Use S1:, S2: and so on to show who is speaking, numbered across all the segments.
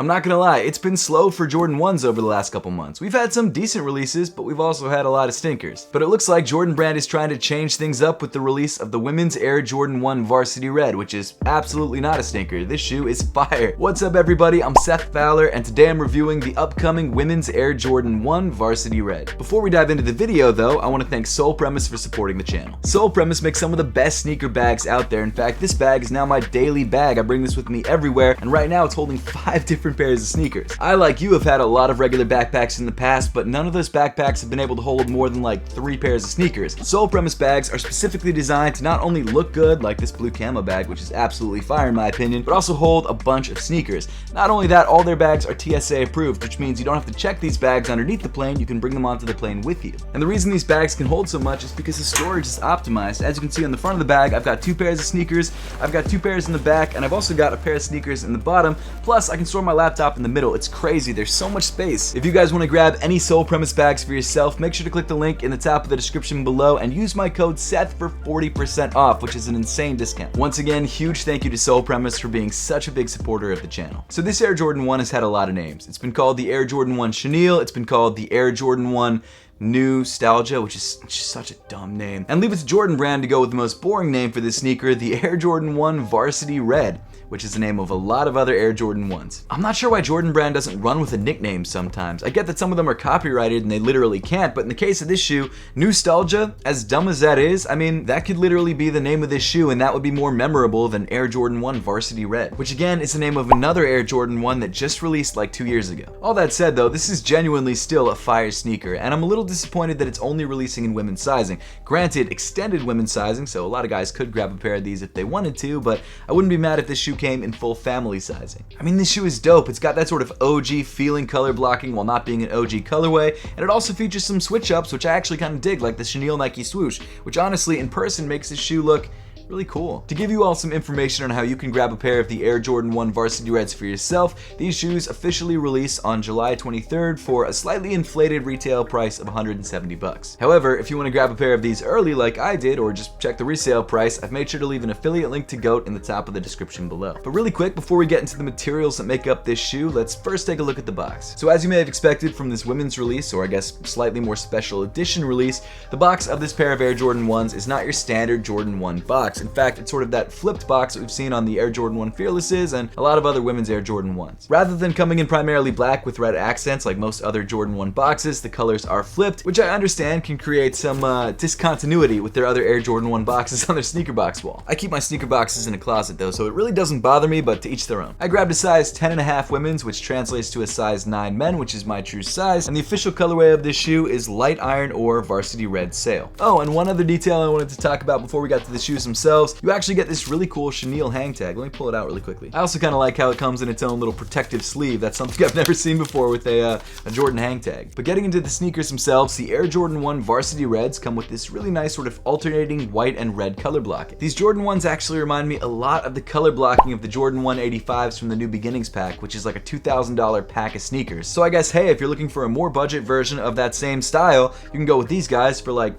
S1: I'm not gonna lie, it's been slow for Jordan 1s over the last couple months. We've had some decent releases, but we've also had a lot of stinkers. But it looks like Jordan Brand is trying to change things up with the release of the women's Air Jordan 1 Varsity Red, which is absolutely not a stinker. This shoe is fire. What's up everybody, I'm Seth Fowler, and today I'm reviewing the upcoming women's Air Jordan 1 Varsity Red. Before we dive into the video though, I want to thank Sole Premise for supporting the channel. Sole Premise makes some of the best sneaker bags out there. In fact, this bag is now my daily bag. I bring this with me everywhere, and right now it's holding 5 different pairs of sneakers. I, like you, have had a lot of regular backpacks in the past, but none of those backpacks have been able to hold more than like 3 pairs of sneakers. Sole Premise bags are specifically designed to not only look good, like this blue camo bag, which is absolutely fire in my opinion, but also hold a bunch of sneakers. Not only that, all their bags are TSA approved, which means you don't have to check these bags underneath the plane, you can bring them onto the plane with you. And the reason these bags can hold so much is because the storage is optimized. As you can see on the front of the bag, I've got 2 pairs of sneakers, I've got 2 pairs in the back, and I've also got a pair of sneakers in the bottom, plus I can store my laptop in the middle. It's crazy, there's so much space. If you guys want to grab any Sole Premise bags for yourself, make sure to click the link in the top of the description below and use my code SETH for 40% off, which is an insane discount. Once again, huge thank you to Sole Premise for being such a big supporter of the channel. So this Air Jordan 1 has had a lot of names. It's been called the Air Jordan 1 Chenille, it's been called the Air Jordan 1 Nostalgia, which is just such a dumb name. And leave it to Jordan Brand to go with the most boring name for this sneaker, the Air Jordan 1 Varsity Red, which is the name of a lot of other Air Jordan 1s. I'm not sure why Jordan Brand doesn't run with a nickname sometimes. I get that some of them are copyrighted and they literally can't, but in the case of this shoe, Nostalgia, as dumb as that is, I mean, that could literally be the name of this shoe and that would be more memorable than Air Jordan 1 Varsity Red, which again is the name of another Air Jordan 1 that just released like 2 years ago. All that said though, this is genuinely still a fire sneaker, and I'm a little disappointed that it's only releasing in women's sizing. Granted, extended women's sizing, so a lot of guys could grab a pair of these if they wanted to, but I wouldn't be mad if this shoe came in full family sizing. I mean, this shoe is dope. It's got that sort of OG feeling color blocking while not being an OG colorway, and it also features some switch ups, which I actually kind of dig, like the Chenille Nike Swoosh, which honestly in person makes this shoe look really cool. To give you all some information on how you can grab a pair of the Air Jordan 1 Varsity Reds for yourself, these shoes officially release on July 23rd for a slightly inflated retail price of $170. However, if you want to grab a pair of these early like I did, or just check the resale price, I've made sure to leave an affiliate link to GOAT in the top of the description below. But really quick, before we get into the materials that make up this shoe, let's first take a look at the box. So as you may have expected from this women's release, or I guess slightly more special edition release, the box of this pair of Air Jordan 1s is not your standard Jordan 1 box. In fact, it's sort of that flipped box that we've seen on the Air Jordan 1 Fearlesses and a lot of other women's Air Jordan 1s. Rather than coming in primarily black with red accents like most other Jordan 1 boxes, the colors are flipped, which I understand can create some discontinuity with their other Air Jordan 1 boxes on their sneaker box wall. I keep my sneaker boxes in a closet though, so it really doesn't bother me, but to each their own. I grabbed a size 10.5 women's, which translates to a size 9 men, which is my true size, and the official colorway of this shoe is light iron or varsity red sail. Oh, and one other detail I wanted to talk about before we got to the shoes themselves, you actually get this really cool Chenille hang tag. Let me pull it out really quickly. I also kind of like how it comes in its own little protective sleeve. That's something I've never seen before with a Jordan hang tag. But getting into the sneakers themselves, the Air Jordan 1 Varsity Reds come with this really nice sort of alternating white and red color blocking. These Jordan 1s actually remind me a lot of the color blocking of the Jordan 185s from the New Beginnings pack, which is like a $2,000 pack of sneakers. So I guess, hey, if you're looking for a more budget version of that same style, you can go with these guys for like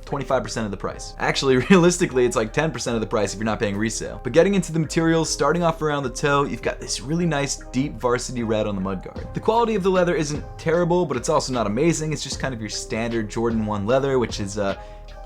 S1: 25% of the price. Actually, realistically, it's like 10% of the price if you're not paying resale. But getting into the materials, starting off around the toe, you've got this really nice deep varsity red on the mudguard. The quality of the leather isn't terrible, but it's also not amazing. It's just kind of your standard Jordan 1 leather, which is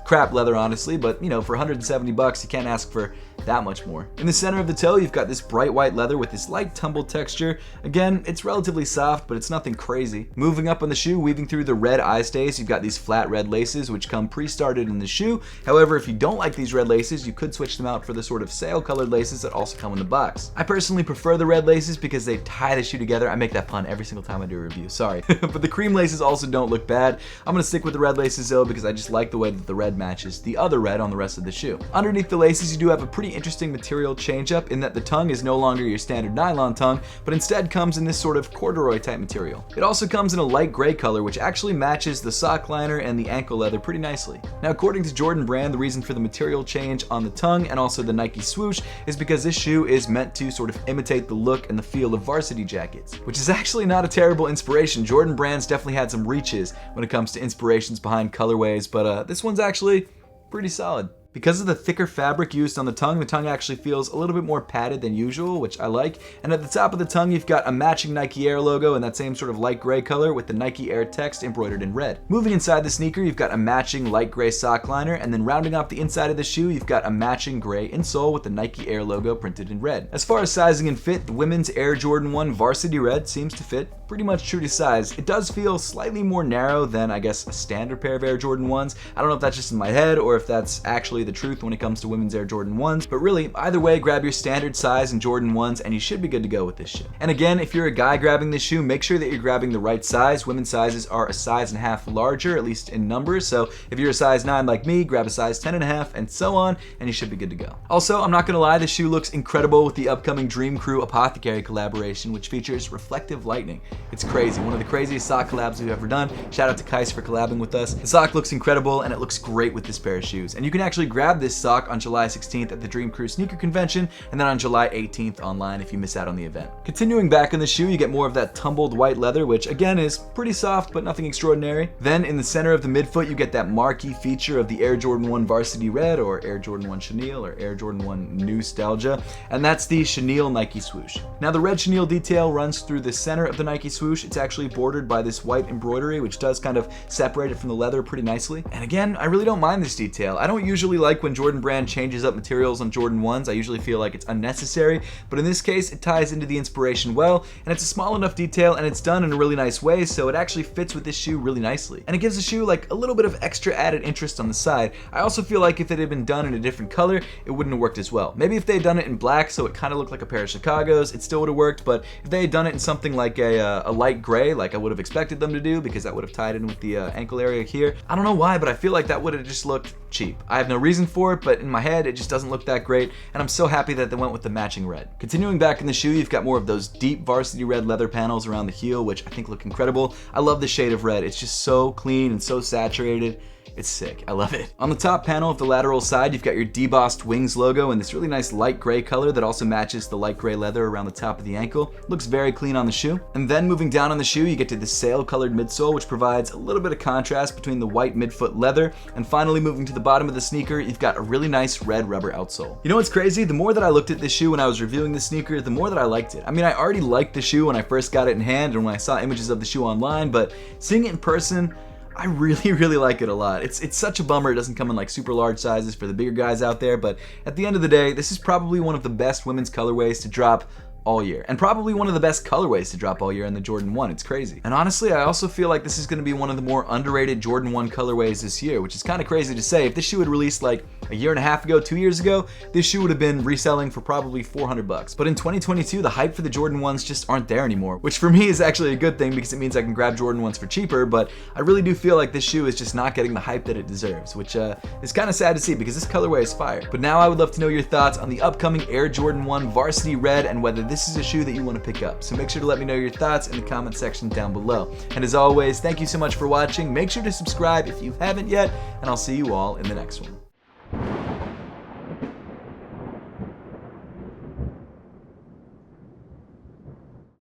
S1: crap leather honestly, but you know, for $170 you can't ask for that much more. In the center of the toe, you've got this bright white leather with this light tumble texture. Again, it's relatively soft, but it's nothing crazy. Moving up on the shoe, weaving through the red eye stays, you've got these flat red laces which come pre-started in the shoe. However, if you don't like these red laces, you could switch them out for the sort of sail colored laces that also come in the box. I personally prefer the red laces because they tie the shoe together. I make that pun every single time I do a review, sorry. But the cream laces also don't look bad. I'm gonna stick with the red laces though because I just like the way that the red matches the other red on the rest of the shoe. Underneath the laces, you do have a pretty interesting material change up in that the tongue is no longer your standard nylon tongue, but instead comes in this sort of corduroy type material. It also comes in a light gray color, which actually matches the sock liner and the ankle leather pretty nicely. Now, according to Jordan Brand, the reason for the material change on the tongue and also the Nike Swoosh is because this shoe is meant to sort of imitate the look and the feel of varsity jackets, which is actually not a terrible inspiration. Jordan Brand's definitely had some reaches when it comes to inspirations behind colorways, but this one's actually pretty solid. Because of the thicker fabric used on the tongue actually feels a little bit more padded than usual, which I like. And at the top of the tongue, you've got a matching Nike Air logo in that same sort of light gray color with the Nike Air text embroidered in red. Moving inside the sneaker, you've got a matching light gray sock liner, and then rounding off the inside of the shoe, you've got a matching gray insole with the Nike Air logo printed in red. As far as sizing and fit, the women's Air Jordan 1 Varsity Red seems to fit pretty much true to size. It does feel slightly more narrow than, I guess, a standard pair of Air Jordan 1s. I don't know if that's just in my head or if that's actually the truth when it comes to women's Air Jordan 1s, but really, either way, grab your standard size in Jordan 1s and you should be good to go with this shoe. And again, if you're a guy grabbing this shoe, make sure that you're grabbing the right size. Women's sizes are a size and a half larger, at least in numbers, so if you're a size 9 like me, grab a size 10 and a half and so on, and you should be good to go. Also, I'm not gonna lie, this shoe looks incredible with the upcoming Dream Crew Apothecary collaboration, which features reflective lightning. It's crazy, one of the craziest sock collabs we've ever done. Shout out to Kais for collabing with us. The sock looks incredible and it looks great with this pair of shoes. And you can actually grab this sock on July 16th at the Dream Crew Sneaker Convention, and then on July 18th online if you miss out on the event. Continuing back in the shoe, you get more of that tumbled white leather, which again is pretty soft but nothing extraordinary. Then in the center of the midfoot, you get that marquee feature of the Air Jordan 1 Varsity Red, or Air Jordan 1 Chenille, or Air Jordan 1 Nostalgia, and that's the Chenille Nike swoosh. Now the red chenille detail runs through the center of the Nike swoosh. It's actually bordered by this white embroidery, which does kind of separate it from the leather pretty nicely. And again, I really don't mind this detail. I don't usually like when Jordan Brand changes up materials on Jordan 1s. I usually feel like it's unnecessary, but in this case, it ties into the inspiration well, and it's a small enough detail, and it's done in a really nice way, so it actually fits with this shoe really nicely. And it gives the shoe like a little bit of extra added interest on the side. I also feel like if it had been done in a different color, it wouldn't have worked as well. Maybe if they had done it in black, so it kind of looked like a pair of Chicagos, it still would have worked, but if they had done it in something like a light gray, like I would have expected them to do, because that would have tied in with the ankle area here. I don't know why, but I feel like that would have just looked cheap. I have no reason for it, but in my head, it just doesn't look that great, and I'm so happy that they went with the matching red. Continuing back in the shoe, you've got more of those deep varsity red leather panels around the heel, which I think look incredible. I love the shade of red. It's just so clean and so saturated. It's sick. I love it. On the top panel of the lateral side, you've got your debossed wings logo in this really nice light gray color that also matches the light gray leather around the top of the ankle. Looks very clean on the shoe. And then moving down on the shoe, you get to the sail colored midsole, which provides a little bit of contrast between the white midfoot leather. And finally, moving to the bottom of the sneaker, you've got a really nice red rubber outsole. You know what's crazy? The more that I looked at this shoe when I was reviewing the sneaker, the more that I liked it. I mean, I already liked the shoe when I first got it in hand and when I saw images of the shoe online, but seeing it in person, I really like it a lot. It's such a bummer it doesn't come in like super large sizes for the bigger guys out there, but at the end of the day, this is probably one of the best women's colorways to drop all year, and probably one of the best colorways to drop all year in the Jordan 1. It's crazy. And honestly, I also feel like this is going to be one of the more underrated Jordan 1 colorways this year, which is kind of crazy to say. If this shoe had released like a year and a half ago, 2 years ago, this shoe would have been reselling for probably $400. But in 2022, the hype for the Jordan 1s just aren't there anymore, which for me is actually a good thing because it means I can grab Jordan 1s for cheaper, but I really do feel like this shoe is just not getting the hype that it deserves, which is kind of sad to see because this colorway is fire. But now I would love to know your thoughts on the upcoming Air Jordan 1 Varsity Red and whether this is a shoe that you want to pick up. So make sure to let me know your thoughts in the comment section down below. And as always, thank you so much for watching. Make sure to subscribe if you haven't yet, and I'll see you all in the next one.